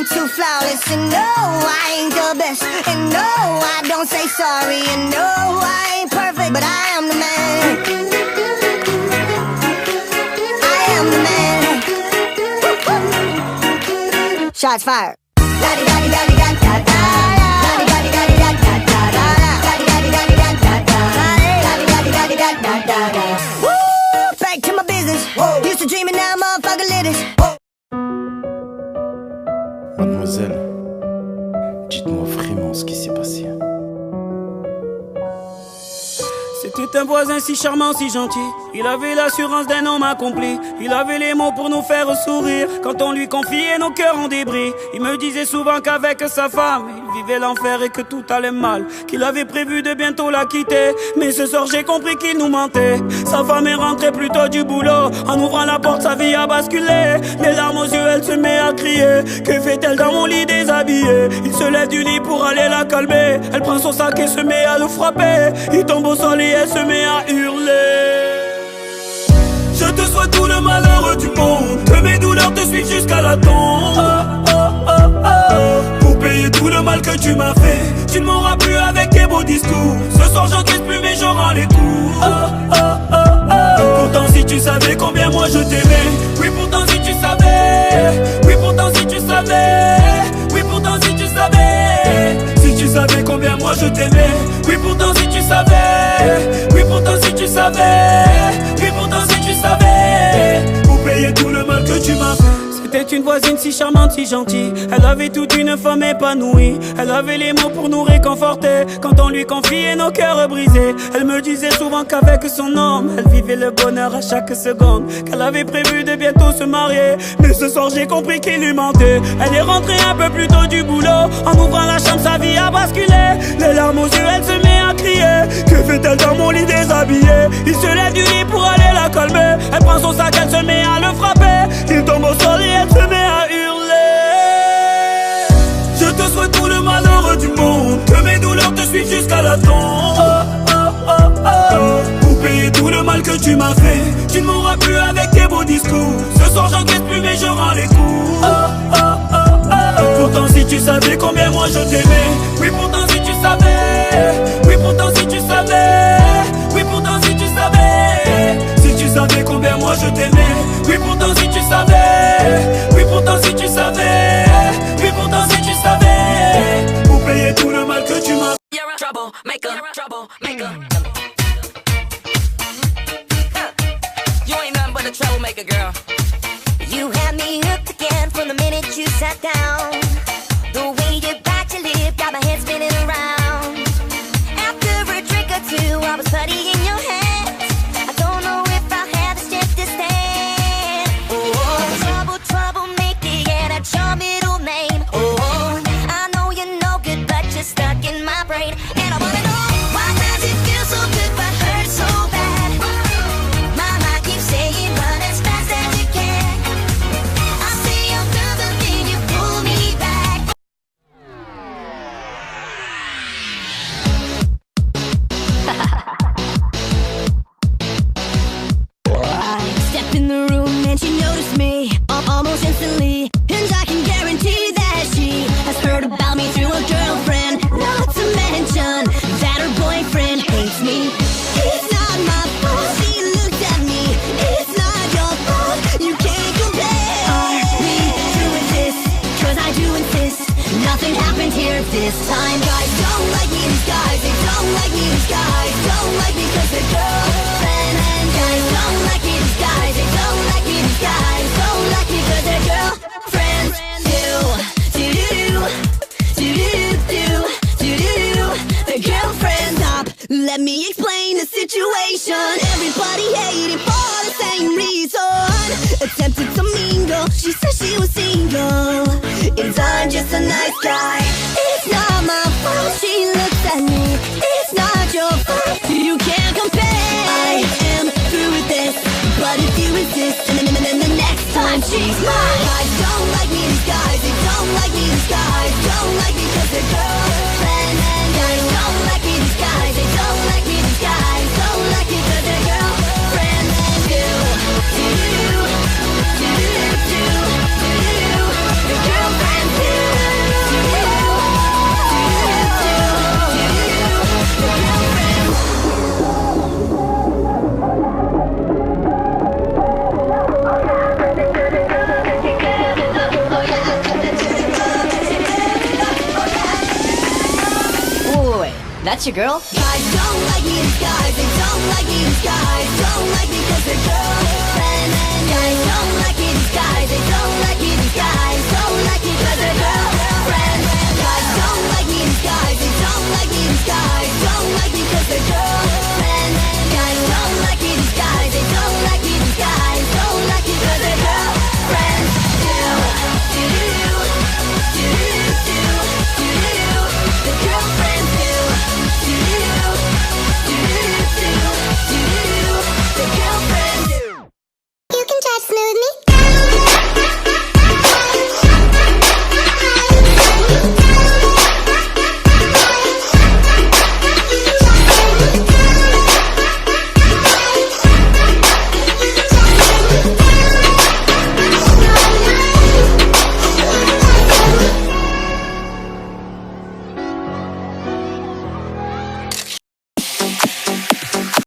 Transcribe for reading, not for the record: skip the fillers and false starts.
ain't too flawless. And no, I ain't the best. And no, I don't say sorry. And no, I ain't perfect, but I am the man. I am the man. Shots fired. Back to my business. Used to dream it, now motherfucker lit it. Mademoiselle, dites-moi vraiment ce qui s'est passé. C'était un voisin si charmant, si gentil. Il avait l'assurance d'un homme accompli. Il avait les mots pour nous faire sourire. Quand on lui confiait nos cœurs en débris, il me disait souvent qu'avec sa femme il vivait l'enfer et que tout allait mal, qu'il avait prévu de bientôt la quitter. Mais ce soir j'ai compris qu'il nous mentait. Sa femme est rentrée plus tôt du boulot. En ouvrant la porte sa vie a basculé. Les larmes aux yeux elle se met à crier. Que fait-elle dans mon lit déshabillé? Il se lève du lit pour aller la calmer. Elle prend son sac et se met à le frapper. Il tombe au sol et elle se met à hurler. Je te souhaite tout le malheur du monde, que mes douleurs te suivent jusqu'à la tombe. Pour payer tout le mal que tu m'as fait, tu ne m'auras plus avec tes beaux discours. Ce soir j'encaisse plus mais je rends les coups. Pourtant si tu savais combien moi je t'aimais. Oui pourtant si tu savais. Oui pourtant si tu savais. Oui pourtant si tu savais. Si tu savais combien moi je t'aimais. Oui pourtant si tu savais. Oui pourtant si tu savais. Oui pourtant si tu savais. Pour payer tout le mal que tu m'as fait. C'était une voisine si charmante, si gentille. Elle avait toute une femme épanouie. Elle avait les mots pour nous réconforter quand on lui confiait nos cœurs brisés. Elle me disait souvent qu'avec son homme elle vivait le bonheur à chaque seconde, qu'elle avait prévu de bientôt se marier. Mais ce soir j'ai compris qu'il lui mentait. Elle est rentrée un peu plus tôt du boulot. En ouvrant la chambre sa vie a basculé. Les larmes aux yeux elle se met à crier. Que fait-elle dans mon lit déshabillé? Il se lève du lit pour aller la calmer. Elle prend son sac, elle se met à le frapper. Il tombe au sol et elle se met à hurler. Je te souhaite tout le malheur du monde, que mes douleurs te suivent jusqu'à la tombe. Pour payer tout le mal que tu m'as fait, tu ne m'auras plus avec tes beaux discours. Ce soir j'encaisse plus mais je rends les coups. Pourtant si tu savais combien moi je t'aimais. Oui pourtant si tu savais. Oui pourtant si tu savais. Oui pourtant si tu savais. Si tu savais combien moi je t'aimais. Oui pourtant si tu savais. Oui pourtant si tu savais. Oui pourtant si tu savais. Pour payer tout le mal que tu m'as. You're a troublemaker, troublemaker. You ain't nothing but a troublemaker, girl. You had me hooked again from the minute you sat down. The way you bite your lip got my head spinning around. After a drink or two, I was putty in your hands. I don't know if I had the strength to stand. Oh, troublemaker, yeah, that's your middle name. Oh, I know you're no good, but you're stuck in my brain. And I wanna know, why does it feel so good but hurt so bad? My mind keeps saying run as fast as you can. I say I'm done, but then you pull me back. Step in the room and she noticed me almost instantly. And I can guarantee that she has heard about me through a girlfriend. Not to mention that her boyfriend hates me. It's not my fault she looked at me. It's not your fault, you can't compare. Are we through with this? Cause I do insist nothing happened here this time. Guys don't like me, these guys, they don't like me, these guys don't like me cause they're girlfriend. And guys don't like me, these guys, they don't like me, these guys don't like me cause they're girlfriends. The girlfriend stop. Let me explain the situation. Everybody hated for the same reason. Attempted to mingle, she said she was single. It's I'm just a nice guy. It's not my fault she looks at me. It's not your fault, you can't compare. I am through with this, but if you insist, then the next time she's mine. Guys don't like me, these guys, they don't like me, these guys don't like me cause they're girlfriend. And guys don't like me, these guys, they don't like me, these guys don't like me cause they're girlfriend. And the girlfriend too. that's your girl? Guys don't like me, these guys, they don't like me, these guys don't like me cause they're girlfriend and guys don't like me, these guys, they don't like me, these guys